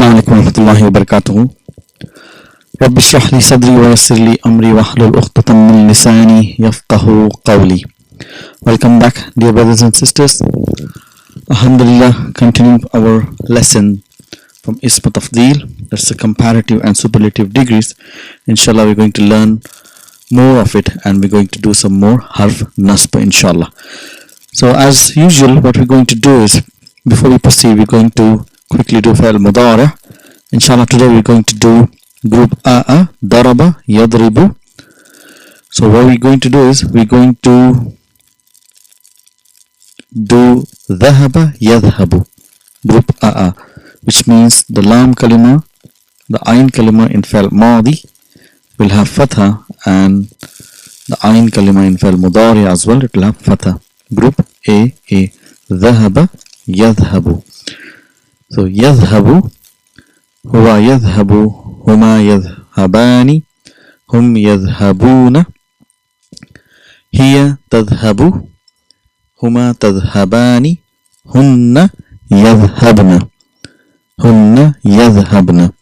السلام عليكم ورحمة الله وبركاته. رب اشرح لي صدري ويسر لي أمري واحلل عقدة من لساني يفقه قولي. Welcome back, dear brothers and sisters. Alhamdulillah, continuing our lesson from Ism Tafdeel, that's the comparative and superlative degrees. Inshallah, we're going to learn more of it and we're going to do some more Harf Nasb, inshallah. So as usual, what we're going to do is, before we proceed, we're going to quickly do Fa'al Mudari'. Inshallah, today we're going to do group A'a, Daraba, Yadribu. So what we're going to do is, we're going to do Dhahaba, Yadhabu, group A'a, which means the Lam Kalima, the Ain Kalima in Fa'al Madi will have Fatha, and the Ain Kalima in Fa'al Mudari' as well, it will have Fatha. Group A, Dhahaba, Yadhabu. So Yadhabu, Huwa Yadhabu, Huma Yadhabani, Hum Yadhabuna, Hiya Tadhabu, Huma Tadhabani, Hunna Yadhabna, Hunna Yadhabna,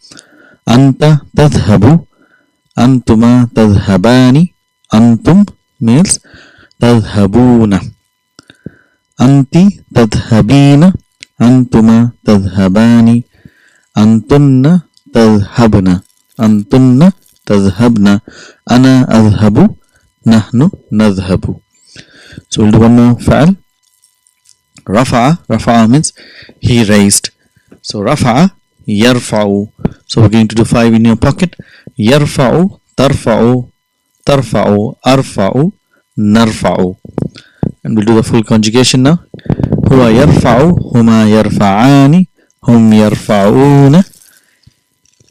Anta Tadhabu, Antuma Tadhabani, Antum means Tadhabuna, Anti Tadhabina, Antuma Tadhabani, Antunna Tadhabna, Antunna Tadhabna, Ana Adhabu, Nahnu Nadhabu. So we'll do one more fa'al. Rafa'a, Rafa'a means he raised. So Rafa'a, Yarfa'u. So we're going to do 5 in your pocket. Yarfa'u, Tarfa'u, Tarfa'u, Arfa'u, Narfa'u. And we'll do the full conjugation now. Huwa yarfa'u, huma yarfa'ani, hum yarfa'una,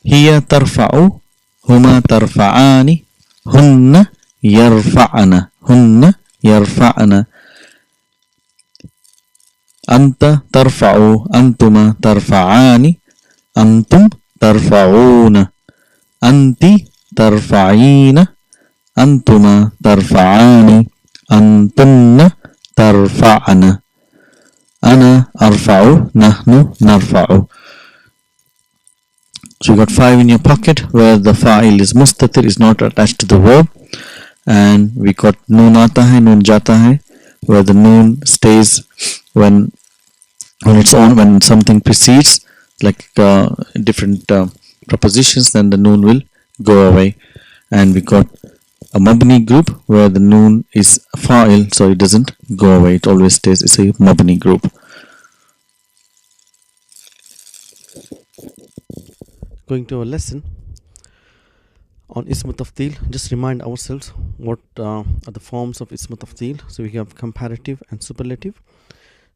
hiya tarfa'u, huma tarfa'ani, hunna yarfa'na, hunna yarfa'na, anta tarfa'u, antuma tarfa'ani, antum tarfa'una, anti tarfa'ina, antuma tarfa'ani, antunna tarfa'na, ana arfa'u, nahnu narfa'u. So you got 5 in your pocket where the fa'il is mustatir, is not attached to the verb, and we got noon aata hai, noon jata hai, where the noon stays when its own, when something precedes like different prepositions, then the noon will go away. And we got a mabni group where the noon is fa'il, so it doesn't go away, it always stays. It's a mabni group. Going to a lesson on Ism Tafdeel. Just remind ourselves what are the forms of Ism Tafdeel. So we have comparative and superlative.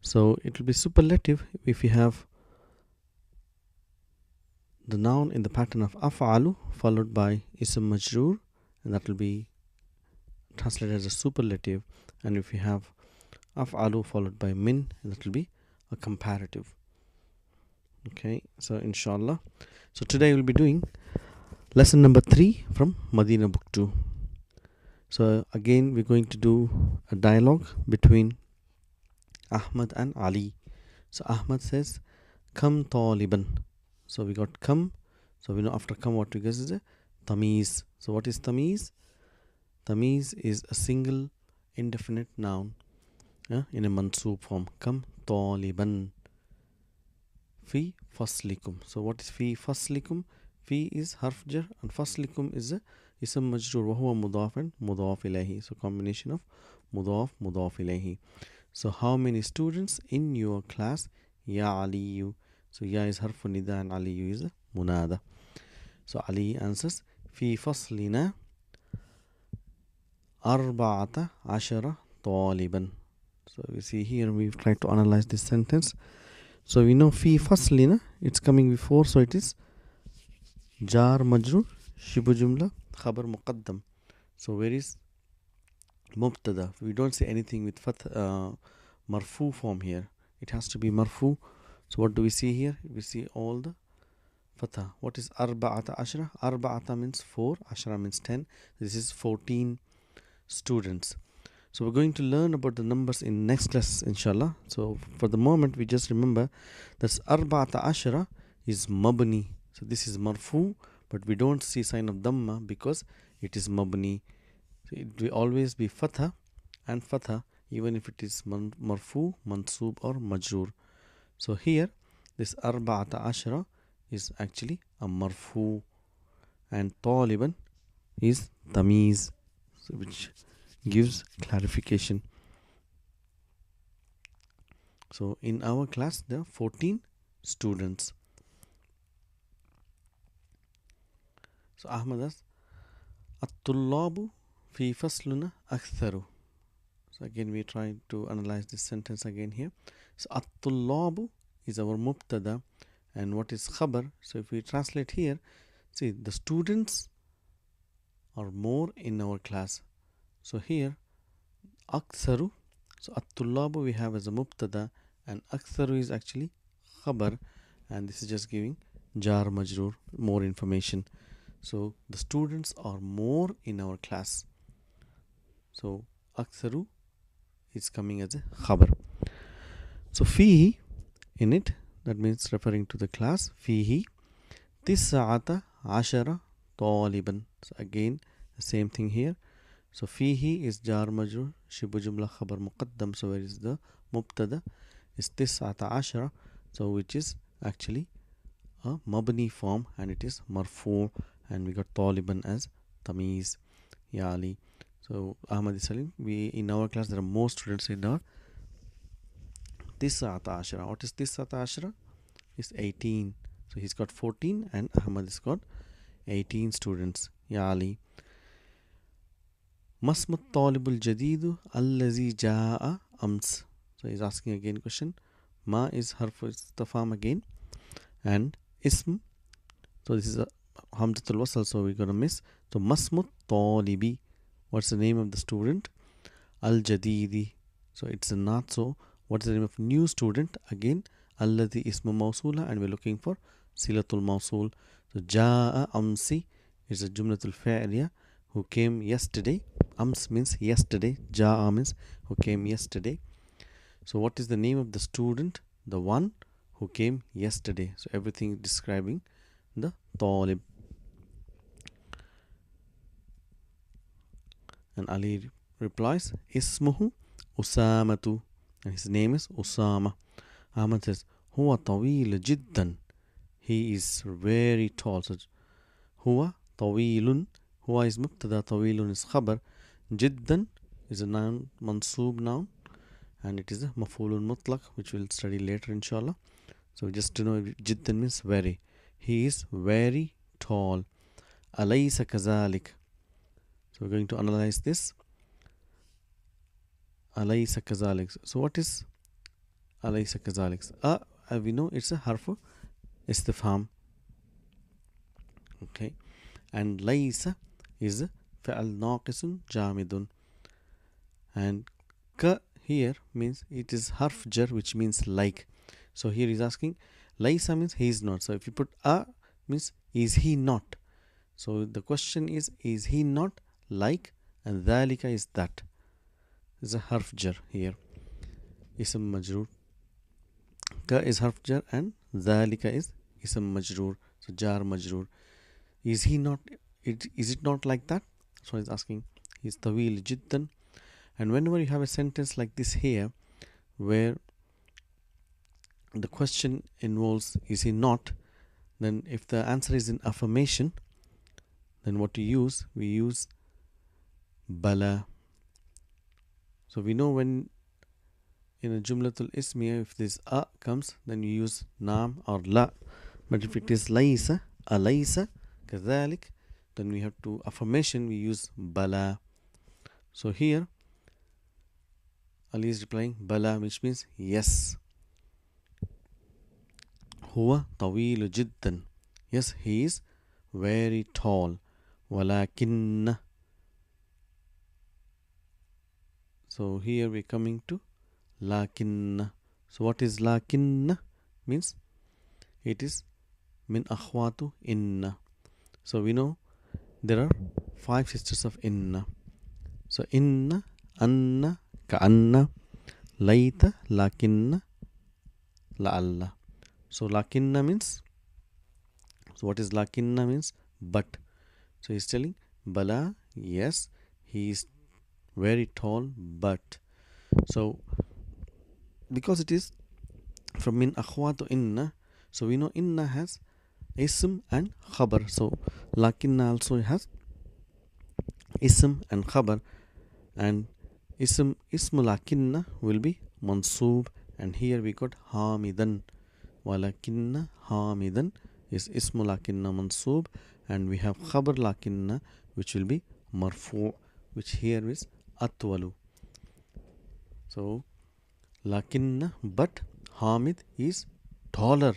So it will be superlative if we have the noun in the pattern of af'alu followed by ism majroor, and that will be translated as a superlative. And if we have af'alu followed by min, that will be a comparative. Okay, so inshallah. So today we'll be doing lesson number 3 from Madina book 2. So again we're going to do a dialogue between Ahmad and Ali. So Ahmad says, Kam taliban. So we got come. So we know after come what we get is a tamiz. So what is tamiz? Tamiz is a single indefinite noun in a mansoob form. Kam taliban fi faslikum. So what is fi faslikum? Fi is harf jar and faslikum is a ism majroor wa huwa mudaf and mudaf ilayhi. So combination of mudaf ilayhi. So how many students in your class? Ya Aliyu. So ya is harf nida and Aliyu is a munada. So Ali answers, fi faslina arba'ata ashara taliban. So we see here, we've tried to analyze this sentence. So we know fi faslina, it's coming before, so it is jar majrur, shibu jumla, khabar muqaddam. So where is mubtada? We don't say anything with marfu form here. It has to be marfu. So what do we see here? We see all the fatha. What is arba'ata ashra? Arba'ata means 4, ashra means 10. This is 14 students. So we're going to learn about the numbers in next class, inshallah. So for the moment, we just remember that arba'ata ashra is mabni. So this is marfu, but we don't see sign of dhamma because it is mabni. So it will always be fatha and fatha, even if it is marfu, mansub or majroor. So here this arba'ata ashara is actually a marfu, and taliban is tamiz, so which gives clarification. So in our class there are 14 students. So Ahmad asks, At-tullabu fi fasluna aktharu. So again we try to analyze this sentence again here. So at-tullabu is our mubtada, and what is khabar? So if we translate here, see, the students are more in our class. So here aktharu, so at-tullabu we have as a mubtada, and aktharu is actually khabar, and this is just giving jar majroor, more information. So the students are more in our class. So aktharu is coming as a khabar. So fihi, in it, that means referring to the class. Fihi tis'ata ashara taliban. So again the same thing here. So fihi is jar majrur, shibu jumla khabar muqaddam. So where is the mubtada? Is tis'ata ashara, so which is actually a mabni form, and it is marfu, and we got taliban as tamiz. Ya Ali. So Ahmad is telling, we in our class there are more students in our tis'ata ashara. What is tis'ata ashara? Is 18. So he's got 14 and Ahmad has got 18 students. Ya Ali. Masmut talibul jadidu allazi jaa ams. So he's asking again question. Ma is harf istifham again, and ism. So this is a hamzatul wasl, so we're gonna miss. So masmut talibi. What's the name of the student? Al jadidi. So it's not so. What's the name of new student? Again, alladhi ismu mawsula, and we're looking for silatul mawsul. So jaa amsi is a jumlatul fa'liya, who came yesterday. Ams means yesterday. Jaa means who came yesterday. So what is the name of the student? The one who came yesterday. So everything describing the talib. And Ali replies, Ismuhu Usamatu, and his name is Usama. Ahmad says, Huwa tawil jiddan. He is very tall. So Huwa tawilun. Huwa is mubtada, tawilun is khabar. Jiddan is a noun, mansoob noun, and it is a maf'ulun mutlaq, which we'll study later inshallah. So just to know, jiddan means very. He is very tall. Alaysa kazalik. So we're going to analyze this. Alaysa kazalik. So what is alaysa kazalik? We know it's a harfu istifham. Okay. And laysa is fa'al naqisun jamidun. And ka here means it is harf jar, which means like. So here he's asking, laysa means he is not. So if you put a, means is he not. So the question is he not like, and dhalika is that. Is a harf jar here. Ism majroor. Ka is harf jar and dhalika is ism majroor. So jar majroor. Is he not? Is it not like that? So he's asking. He's tawil jiddan. And whenever you have a sentence like this here, where the question involves is he not, then if the answer is in affirmation, then what we use bala. So we know when in a jumlatul ismiya, if this a comes, then you use naam or la. But if it is laysa, alaysa, kadhalik, then we have to affirmation, we use bala. So here Ali is replying bala, which means yes. Huwa tawilu jiddan. Yes, he is very tall. Walakinna. So here we're coming to lakinna. So what is lakinna? Means it is min akhwatu inna. So we know there are 5 sisters of inna. So inna, anna, ka'anna, layta, lakinna, la'alla. So lakinna means So what is lakinna means? But. So he's telling Bala, yes, he is very tall, but. So because it is from min akhwa to inna, so we know inna has ism and khabar. So lakinna also has ism and khabar, and ismu lakinna will be mansoob, and here we got hamidan. Walakinna hamidan is ismu lakinna mansoob, and we have khabar lakinna which will be marfu', which here is atwalu. So lakinna, but Hamid is taller.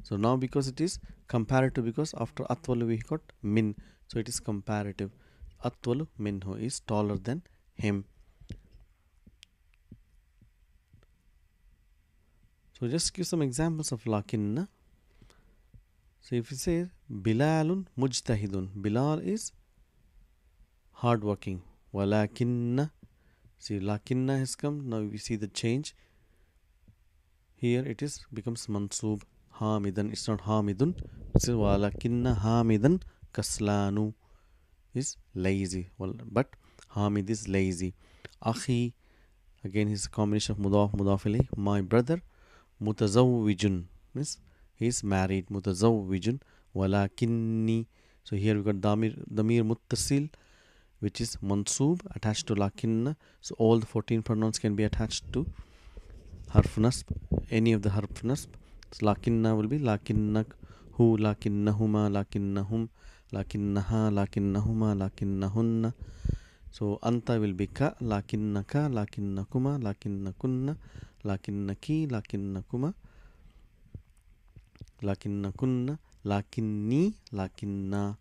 So now because it is comparative, because after atwalu we got min, so it is comparative. Atwalu minhu is taller than him. So just give some examples of lakinna. So if you say Bilalun mujtahidun, Bilal is hardworking. Walakinna, see lakinna has come. Now we see the change. Here it is becomes mansoob. Hamidan, it's not Hamidun. It says walakinna Hamidan kaslanu is lazy. Well, but Hamid is lazy. Akhi, again his combination of mudaf mudaf ilayh. My brother mutazawwijun means he is married. Mutazawwijun. Walakinni, so here we got damir muttasil, which is mansoob attached to lakinna. So all the 14 pronouns can be attached to harf nasb, any of the harf nasb. So lakinna will be lakinnak, hu, lakinnahuma, lakinnahum, lakinnaha, lakinnahuma, lakinnahunna. So anta will be ka, lakinnaka, lakinnakuma, lakinnakunna, lakinnaki, lakinnakuma, lakinnakunna, lakinni, lakinna.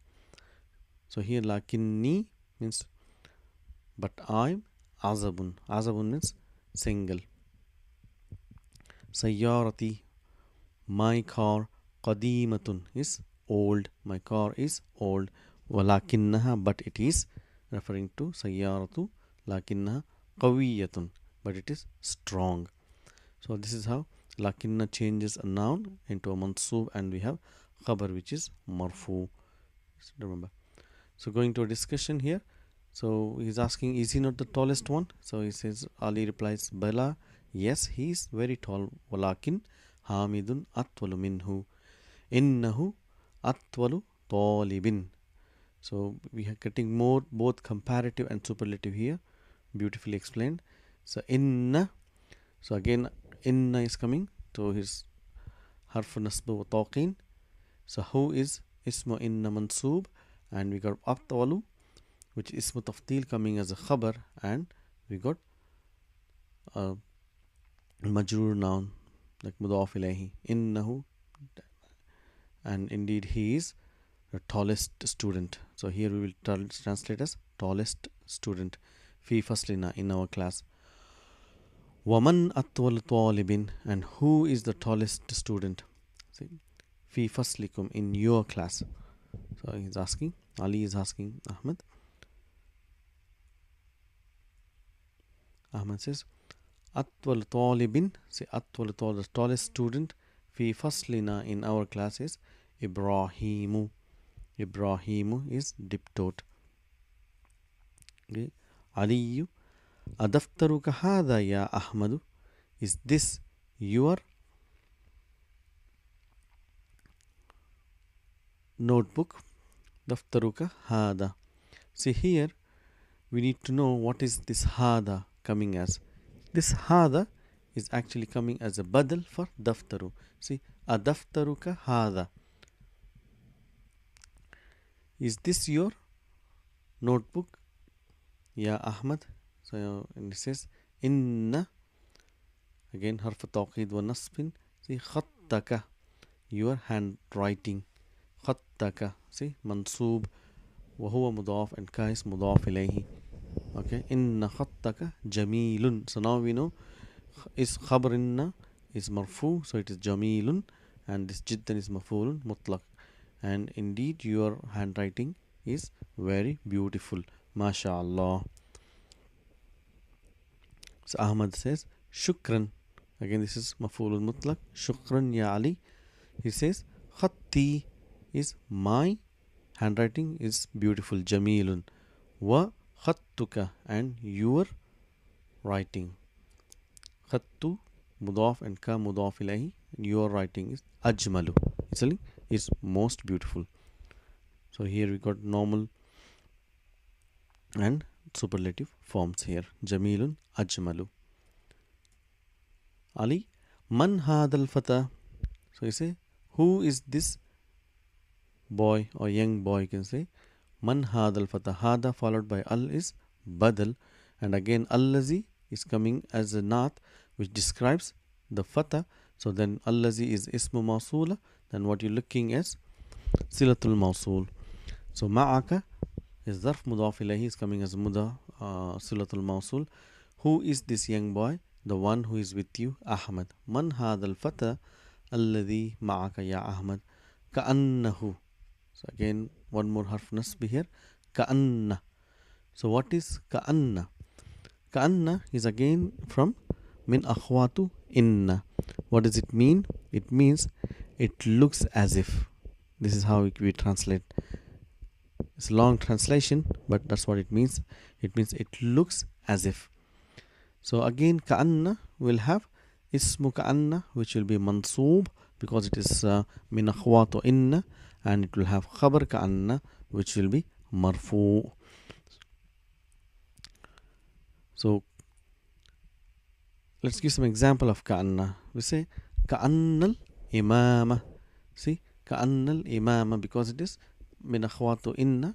So here lakinni means but I'm azabun. Azabun means single. Sayyarati, my car. Qadimatun is old. My car is old. Walakinnaha, but it is referring to sayyaratu. Lakinnaha qawiyatun, but it is strong. So this is how lakinna changes a noun into a mansoob, and we have khabar which is marfu. Remember. So going to a discussion here. So he's asking, is he not the tallest one? So he says, Ali replies, Bala, yes, he is very tall. Walakin Hamidun atwalu minhu. Innahu atwalu talibin. So we are getting more both comparative and superlative here. Beautifully explained. So inna. So again inna is coming to his harf nasb wa taqin. So who is ismu inna mansoob, and we got atwalu, which is ismu tafdil coming as a khabar, and we got a majroor noun like mudaf ilayhi, innahu, and indeed he is the tallest student. So here we will translate as tallest student. Fi faslina, in our class. Waman atwal talibin, and who is the tallest student? See, fi faslikum, in your class. So he's asking, Ali is asking Ahmed. Ahmed says, Atwal talibin, say atwal talib, the tallest student, fi faslina, in our class is Ibrahimu. Ibrahimu is diptote. Okay. Aliyu, adaftaruka hadha ya Ahmadu, is this your notebook? Daftaruka hada. See here, we need to know what is this hada coming as. This hada is actually coming as a badal for daftaru. See, adaftaruka hada. Is this your notebook? Ya Ahmad. So and it says inna, again harf tawqid wa nasbin. See, khattaka, your handwriting. Khattaka, see, mansoob, wa huwa mudaf, and ka is mudaf ilayhi. Okay, inna khattaka jamilun. So now we know is khabar inna is marfu, so it is jamilun, and this jiddan is mafulun mutlaq. And indeed your handwriting is very beautiful. MashaAllah. So Ahmad says, Shukran. Again, this is mafulun mutlaq. Shukran ya Ali. He says, Khatti, is my handwriting is beautiful, jamilun. Wa khattuka, and your writing. Khattu mudaf and ka mudaf ilahi, and your writing is ajmalu. Actually, is most beautiful. So here we got normal and superlative forms here. Jamilun, ajmalu. Ali, man hadal fata. So you say, who is this boy or young boy? You can say, man hadal fata. Hada followed by al is badal, and again allazi is coming as a naat which describes the fata. So then allazi is ismu mawsula. Then what you're looking as silatul mawsul. So ma'aka is zarf mudaf ilayhi is coming as muda silatul mawsul. Who is this young boy? The one who is with you, Ahmad. Man hadal fata alladhi ma'aka ya Ahmad. Ka'annahu. So again one more harf nasb here. Ka'anna. So what is ka'anna? Ka'anna is again from min akhwatu inna. What does it mean? It means it looks as if. This is how we translate. It's a long translation, but that's what it means. It means it looks as if. So again ka'anna will have ismu ka'anna, which will be mansoob because it is min akhwatu inna, and it will have khabar ka'anna, which will be marfu. So let's give some example of ka'anna. We say ka'annal imama. See, ka'annal imama, because it is min akhwatu inna.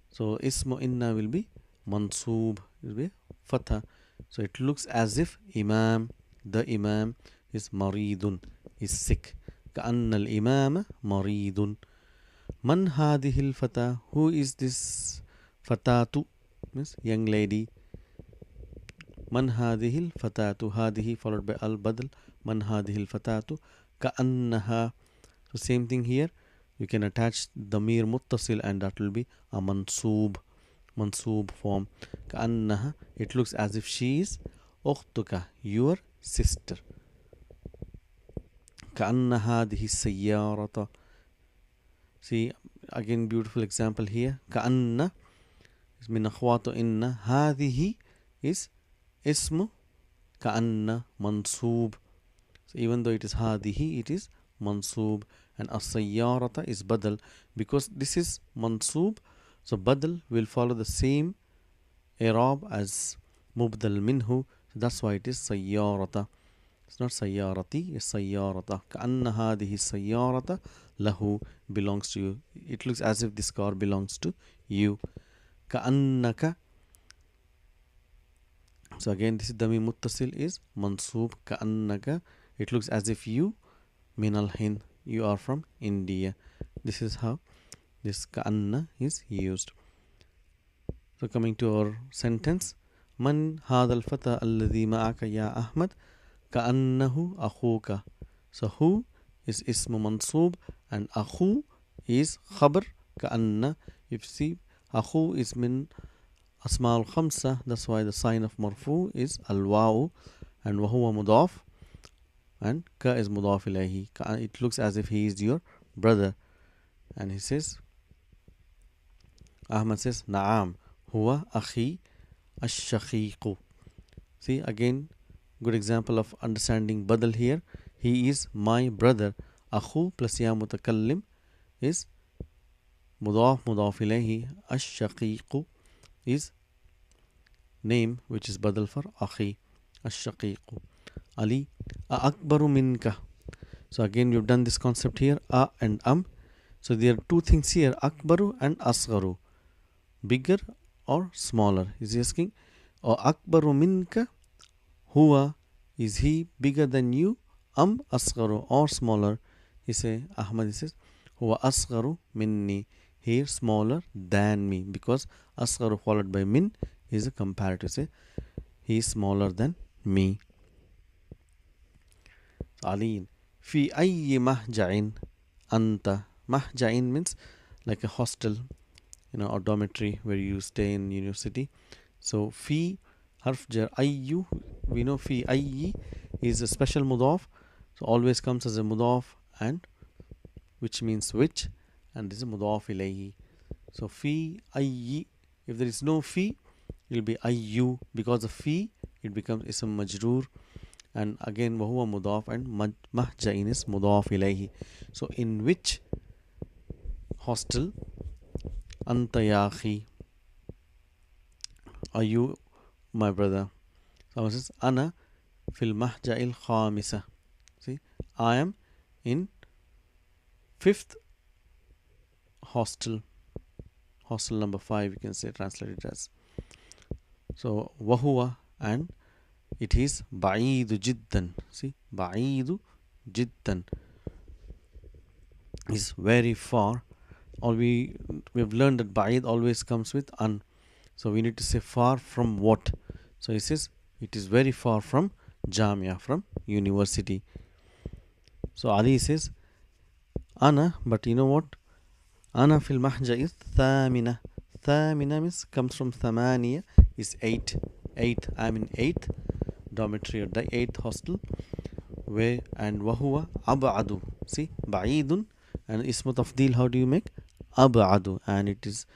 So ismu inna will be mansoob, it will be fatha. So it looks as if imam, the imam is maridun, is sick. Ka'annal imama maridun. Man hadihil fata. Who is this fatatu? Means young lady. Man hadihil fatatu. Hadihi followed by al badal. Man hadihil fatatu. Ka'annaha. So same thing here. You can attach damir muttasil, and that will be a mansoob form. Ka'annaha. It looks as if she is ukhtuka, your sister. Ka'anna hadihi sayyarata. See, again beautiful example here. Ka'anna is min akhwatu inna. Hadihi is ismu ka'anna mansoob. So even though it is hadihi, it is mansoob, and as-sayyarata is badal. Because this is mansoob, so badal will follow the same i'rab as mubdal minhu. So that's why it is sayyarata. It's not sayyarati, it's sayyarata. Ka'anna hadihi sayyarata lahu, belongs to you. It looks as if this car belongs to you. Ka'annaka. So again, this is dami muttasil is mansoob. Ka'annaka. It looks as if you min al Hind, you are from India. This is how this ka'anna is used. So coming to our sentence, man hadal fata alladhi ma'aka ya Ahmad. Ka'annahu akhuka. So who is ismu mansoob, and akhu is khabar ka'anna. If you see, akhu is min asma'ul khamsa, that's why the sign of marfu is al-waw, and wa huwa mudaf, and ka is mudaf ilayhi. It looks as if he is your brother. And he says, Ahmad says, Na'am, huwa akhi ash-shaqiqu. See, again, good example of understanding badal here. He is my brother. Akhu plus ya mutakallim is mudaf ilayhi. Ash-shaqiqu is name, which is badal for akhi. Ash-shaqiqu. Ali, akbaru minka. So again, we've done this concept here, a and So there are two things here, akbaru and asgharu, bigger or smaller. He's asking, or akbaru minka, huwa, is he bigger than you, asgharu, or smaller? He say, Ahmad, he says, huwa asgharu minni, he is smaller than me, because asgharu followed by min is a comparative. Say, he is smaller than me. Ali, fi ayyi mahja'in anta. Mahja'in means like a hostel, or dormitory where you stay in university. So fi harf jar, ayyu, we know fi ayyi is a special mudaf, so always comes as a mudaf, and which means which, and this is mudaf ilayhi. So fi ayyi, if there is no fi, it will be ayyu. Because of fi, it becomes ism majroor, and again wahuwa mudaf, and mahja'in is mudaf ilayhi. So in which hostel? Anta ya akhi, are you my brother? Someone says ana fil mahja'il khamisa. See, I am in fifth hostel. Hostel number 5, you can say, translate it as. So wahuwa, and it is ba'idu jiddan. See, ba'idu jiddan is very far. Or we have learned that ba'id always comes with an. So we need to say far from what. So he says it is very far from Jamia, from university. So Ali says ana, but you know what? Ana fil mahja is thamina. Thamina means comes from thamaniya, is 8. 8. I'm in 8th dormitory, or the 8th hostel. Where, and wahuwa ab'adu. See, ba'idun, and ismu tafdil, how do you make? Ab'adu, and it is,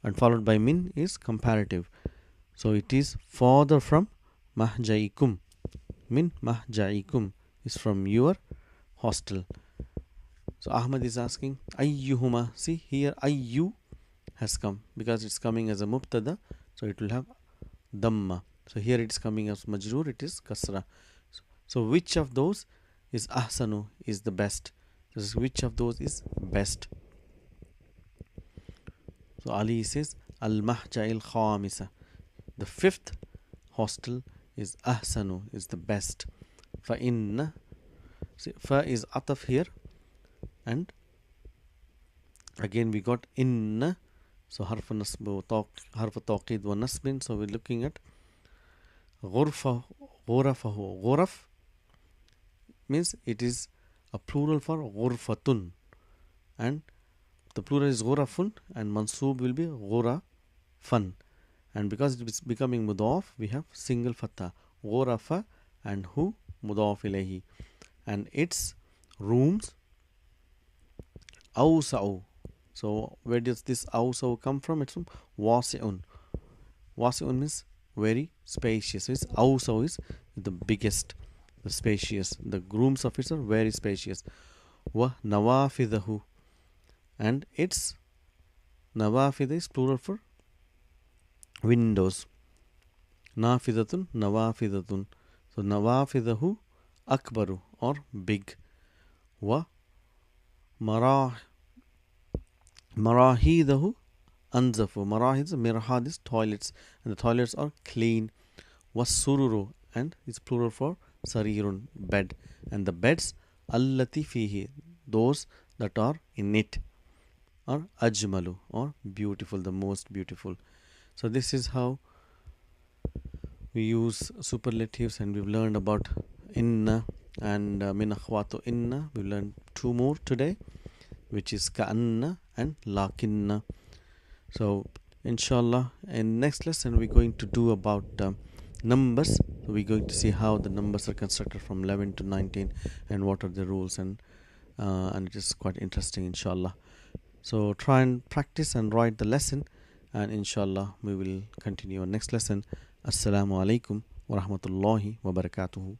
and followed by min is comparative. So it is further from mahjaikum. Min mahjaikum is from your hostel. So Ahmad is asking ayyuhuma. See here, ayyu has come because it's coming as a mubtada, so it will have damma. So here it is coming as majroor, it is kasra. So which of those is ahsanu, is the best? So which of those is best? So Ali says al mahja'il khamisa, the 5th hostel is ahsanu, is the best. Fa inna, see, fa is ataf here, and again we got inna. So harf nasb, harf tawqid wa nasbin. So we're looking at ghurfa, ghurafahu. Ghuraf means it is a plural for ghurfatun, and the plural is ghurafun, and mansoob will be ghurafan. And because it is becoming mudaf, we have single fatha, ghurafa, and hu mudaf ilayhi, and its rooms awsa'u. So where does this awsa'u come from? It's from wasi'un. Wasi'un means very spacious. So it's awsa'u is the biggest, the spacious. The rooms of it are very spacious. Wa nawafidahu, and its nawafid is plural for windows. Nafidatun, nawafidatun. So nawafidahu akbaru, or big. Wa marahidahu anzafu. Marahid, mirhad is toilets, and the toilets are clean. Wasururu, and it's plural for sarirun, bed, and the beds allati fihi, those that are in it, or ajmalu, or beautiful, the most beautiful. So this is how we use superlatives, and we've learned about inna and min akhwatu inna. We learned 2 more today, which is ka'anna and lakinna. So inshallah in next lesson we're going to do about numbers. So we're going to see how the numbers are constructed from 11 to 19 and what are the rules, and it is quite interesting, inshallah. So try and practice and write the lesson, and inshallah we will continue our next lesson. Assalamu alaikum wa rahmatullahi wa barakatuhu.